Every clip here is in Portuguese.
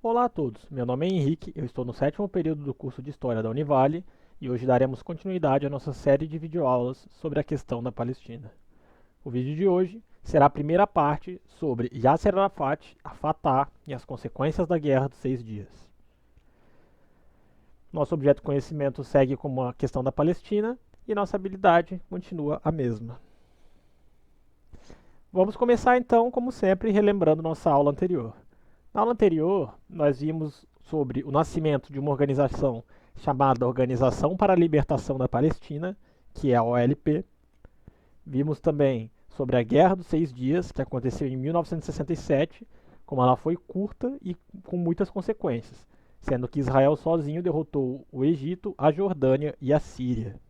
Olá a todos, meu nome é Henrique, eu estou no sétimo período do curso de História da Univale e hoje daremos continuidade à nossa série de videoaulas sobre a questão da Palestina. O vídeo de hoje será a primeira parte sobre Yasser Arafat, a Fatah e as consequências da Guerra dos 6 Dias. Nosso objeto de conhecimento segue como a questão da Palestina e nossa habilidade continua a mesma. Vamos começar então, como sempre, relembrando nossa aula anterior. Na aula anterior, nós vimos sobre o nascimento de uma organização chamada Organização para a Libertação da Palestina, que é a OLP. Vimos também sobre a Guerra dos 6 Dias, que aconteceu em 1967, como ela foi curta e com muitas consequências, sendo que Israel sozinho derrotou o Egito, a Jordânia e a Síria.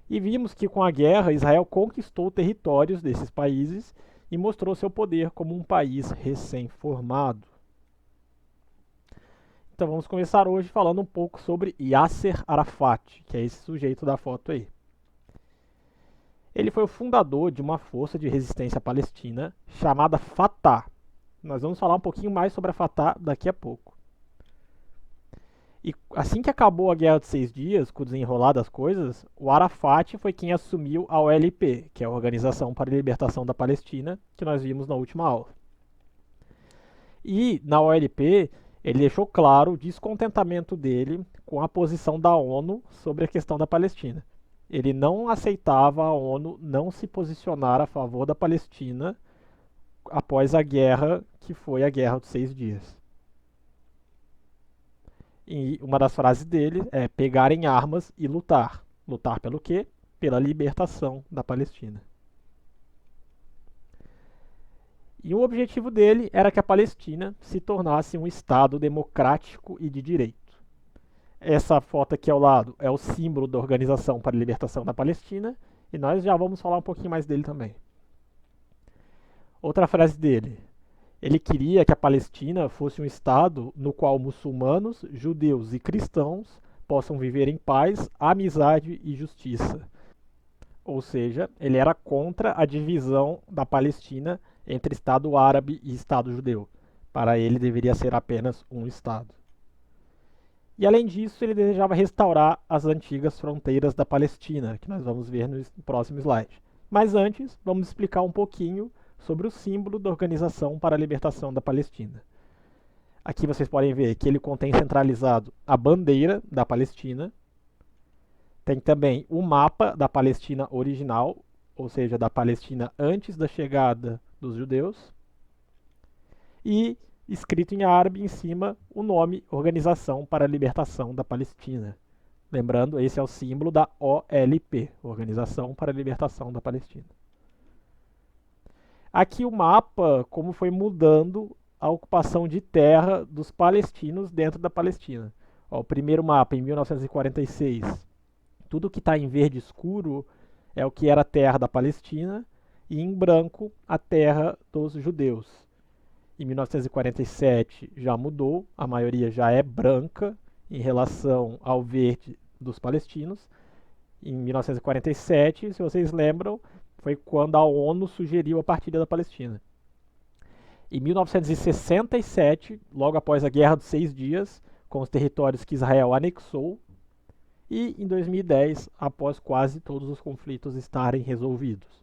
E vimos que com a guerra, Israel conquistou territórios desses países e mostrou seu poder como um país recém-formado. Então vamos começar hoje falando um pouco sobre Yasser Arafat, que é esse sujeito da foto aí. Ele foi o fundador de uma força de resistência palestina chamada Fatah. Nós vamos falar um pouquinho mais sobre a Fatah daqui a pouco. E assim que acabou a Guerra de 6 Dias, com o desenrolar das coisas, o Arafat foi quem assumiu a OLP, que é a Organização para a Libertação da Palestina, que nós vimos na última aula. E na OLP, ele deixou claro o descontentamento dele com a posição da ONU sobre a questão da Palestina. Ele não aceitava a ONU não se posicionar a favor da Palestina após a guerra que foi a Guerra dos 6 Dias. E uma das frases dele é pegar em armas e lutar. Lutar pelo quê? Pela libertação da Palestina. E o objetivo dele era que a Palestina se tornasse um Estado democrático e de direito. Essa foto aqui ao lado é o símbolo da Organização para a Libertação da Palestina e nós já vamos falar um pouquinho mais dele também. Outra frase dele. Ele queria que a Palestina fosse um estado no qual muçulmanos, judeus e cristãos possam viver em paz, amizade e justiça. Ou seja, ele era contra a divisão da Palestina entre Estado árabe e Estado judeu. Para ele, deveria ser apenas um Estado. E além disso, ele desejava restaurar as antigas fronteiras da Palestina, que nós vamos ver no próximo slide. Mas antes, vamos explicar um pouquinho sobre o símbolo da Organização para a Libertação da Palestina. Aqui vocês podem ver que ele contém centralizado a bandeira da Palestina, tem também o mapa da Palestina original, ou seja, da Palestina antes da chegada dos judeus, e escrito em árabe em cima o nome Organização para a Libertação da Palestina. Lembrando, esse é o símbolo da OLP, Organização para a Libertação da Palestina. Aqui o mapa, como foi mudando a ocupação de terra dos palestinos dentro da Palestina. Ó, o primeiro mapa, em 1946, tudo que está em verde escuro é o que era a terra da Palestina, e em branco, a terra dos judeus. Em 1947 já mudou, a maioria já é branca em relação ao verde dos palestinos. Em 1947, se vocês lembram, foi quando a ONU sugeriu a partilha da Palestina. Em 1967, logo após a Guerra dos 6 Dias, com os territórios que Israel anexou, e em 2010, após quase todos os conflitos estarem resolvidos.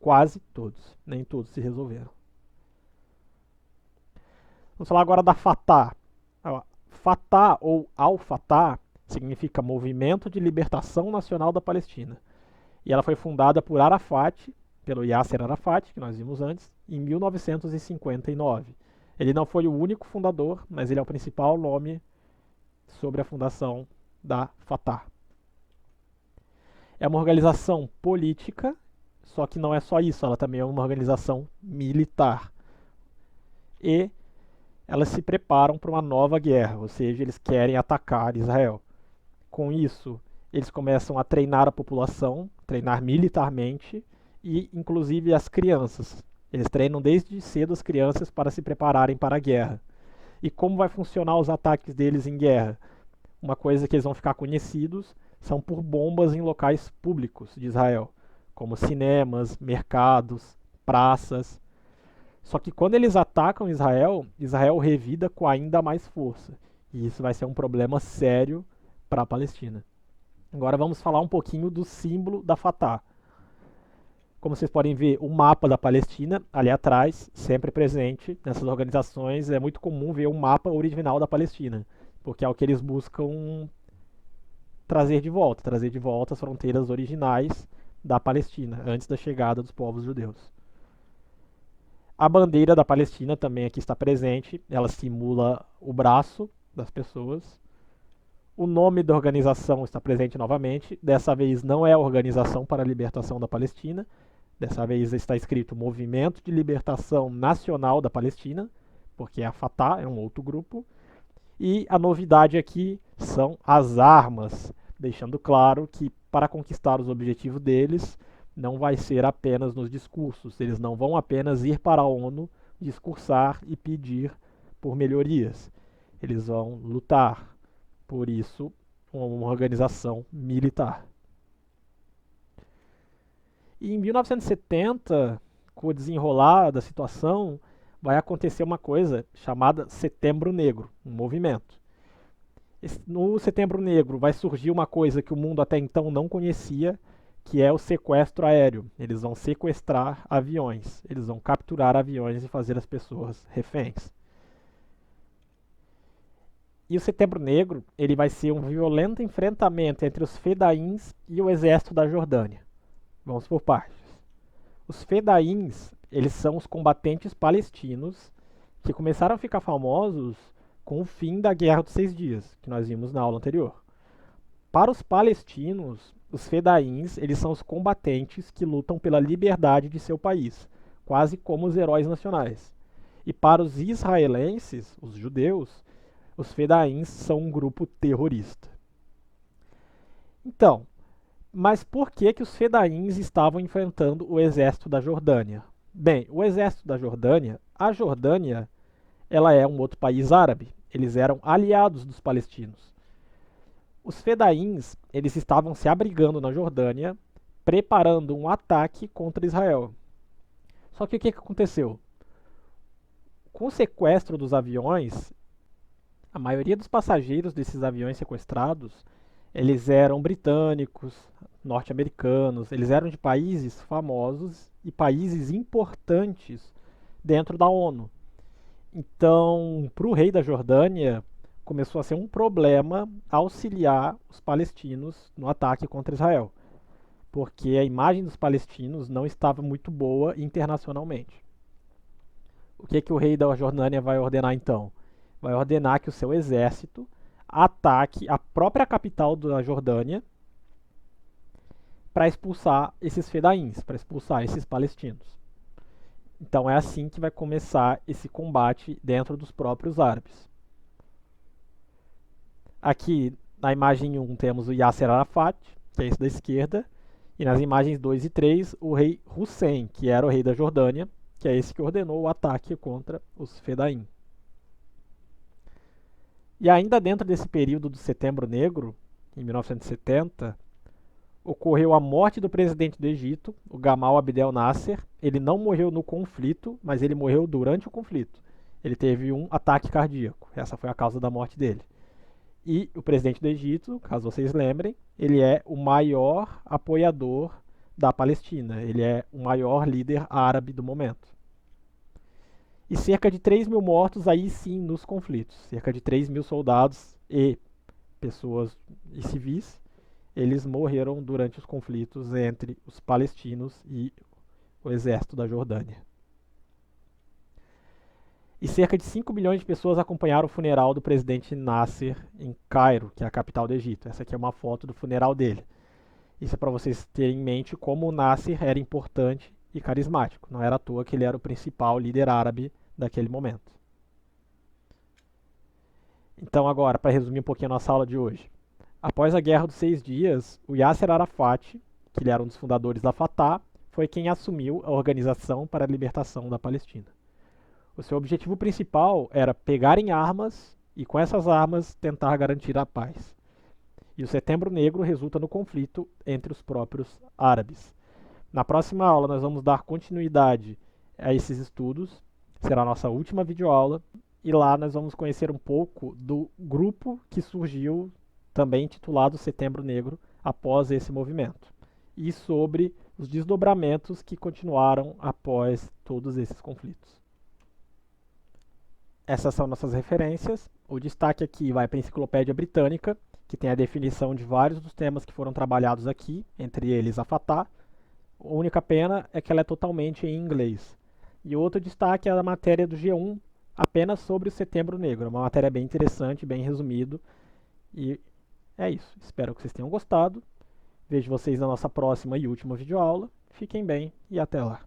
Quase todos, nem todos se resolveram. Vamos falar agora da Fatah. Fatah ou Al-Fatah significa Movimento de Libertação Nacional da Palestina. E ela foi fundada por Arafat, pelo Yasser Arafat, que nós vimos antes, em 1959. Ele não foi o único fundador, mas ele é o principal nome sobre a fundação da Fatah. É uma organização política, só que não é só isso, ela também é uma organização militar. E elas se preparam para uma nova guerra, ou seja, eles querem atacar Israel. Com isso, eles começam a treinar a população, treinar militarmente e inclusive as crianças. Eles treinam desde cedo as crianças para se prepararem para a guerra. E como vai funcionar os ataques deles em guerra? Uma coisa que eles vão ficar conhecidos são por bombas em locais públicos de Israel, como cinemas, mercados, praças. Só que quando eles atacam Israel, Israel revida com ainda mais força. E isso vai ser um problema sério para a Palestina. Agora vamos falar um pouquinho do símbolo da Fatah. Como vocês podem ver, o mapa da Palestina ali atrás, sempre presente nessas organizações, é muito comum ver o mapa original da Palestina, porque é o que eles buscam trazer de volta as fronteiras originais da Palestina, antes da chegada dos povos judeus. A bandeira da Palestina também aqui está presente, ela simula o braço das pessoas. O nome da organização está presente novamente, dessa vez não é a Organização para a Libertação da Palestina, dessa vez está escrito Movimento de Libertação Nacional da Palestina, porque a Fatah é um outro grupo. E a novidade aqui são as armas, deixando claro que para conquistar os objetivos deles, não vai ser apenas nos discursos, eles não vão apenas ir para a ONU discursar e pedir por melhorias, eles vão lutar. Por isso, uma organização militar. E em 1970, com o desenrolar da situação, vai acontecer uma coisa chamada Setembro Negro, um movimento. No Setembro Negro vai surgir uma coisa que o mundo até então não conhecia, que é o sequestro aéreo. Eles vão sequestrar aviões, eles vão capturar aviões e fazer as pessoas reféns. E o Setembro Negro ele vai ser um violento enfrentamento entre os fedaíns e o exército da Jordânia. Vamos por partes. Os fedaíns eles são os combatentes palestinos que começaram a ficar famosos com o fim da Guerra dos 6 Dias, que nós vimos na aula anterior. Para os palestinos, os fedaíns eles são os combatentes que lutam pela liberdade de seu país, quase como os heróis nacionais. E para os israelenses, os judeus, os fedaíns são um grupo terrorista. Então, mas por que os fedaíns estavam enfrentando o exército da Jordânia? Bem, o exército da Jordânia, a Jordânia, ela é um outro país árabe. Eles eram aliados dos palestinos. Os fedaíns, eles estavam se abrigando na Jordânia, preparando um ataque contra Israel. Só que o que aconteceu? Com o sequestro dos aviões, a maioria dos passageiros desses aviões sequestrados, eles eram britânicos, norte-americanos, eles eram de países famosos e países importantes dentro da ONU. Então, para o rei da Jordânia, começou a ser um problema auxiliar os palestinos no ataque contra Israel, porque a imagem dos palestinos não estava muito boa internacionalmente. O que o rei da Jordânia vai ordenar então? Vai ordenar que o seu exército ataque a própria capital da Jordânia para expulsar esses fedaíns, para expulsar esses palestinos. Então é assim que vai começar esse combate dentro dos próprios árabes. Aqui na imagem 1 temos o Yasser Arafat, que é esse da esquerda, e nas imagens 2 e 3 o rei Hussein, que era o rei da Jordânia, que é esse que ordenou o ataque contra os fedaín. E ainda dentro desse período do Setembro Negro, em 1970, ocorreu a morte do presidente do Egito, o Gamal Abdel Nasser. Ele não morreu no conflito, mas ele morreu durante o conflito. Ele teve um ataque cardíaco. Essa foi a causa da morte dele. E o presidente do Egito, caso vocês lembrem, ele é o maior apoiador da Palestina. Ele é o maior líder árabe do momento. E cerca de 3 mil mortos aí sim nos conflitos. Cerca de 3 mil soldados e pessoas e civis, eles morreram durante os conflitos entre os palestinos e o exército da Jordânia. E cerca de 5 milhões de pessoas acompanharam o funeral do presidente Nasser em Cairo, que é a capital do Egito. Essa aqui é uma foto do funeral dele. Isso é para vocês terem em mente como o Nasser era importante e carismático. Não era à toa que ele era o principal líder árabe daquele momento. Então agora, para resumir um pouquinho a nossa aula de hoje. Após a Guerra dos 6 Dias, o Yasser Arafat, que ele era um dos fundadores da Fatah, foi quem assumiu a Organização para a Libertação da Palestina. O seu objetivo principal era pegar em armas e, com essas armas, tentar garantir a paz. E o Setembro Negro resulta no conflito entre os próprios árabes. Na próxima aula, nós vamos dar continuidade a esses estudos será a nossa última videoaula, e lá nós vamos conhecer um pouco do grupo que surgiu, também intitulado Setembro Negro, após esse movimento, e sobre os desdobramentos que continuaram após todos esses conflitos. Essas são nossas referências. O destaque aqui vai para a Enciclopédia Britânica, que tem a definição de vários dos temas que foram trabalhados aqui, entre eles a Fatah. A única pena é que ela é totalmente em inglês. E outro destaque é a matéria do G1, apenas sobre o Setembro Negro. Uma matéria bem interessante, bem resumido. E é isso. Espero que vocês tenham gostado. Vejo vocês na nossa próxima e última videoaula. Fiquem bem e até lá.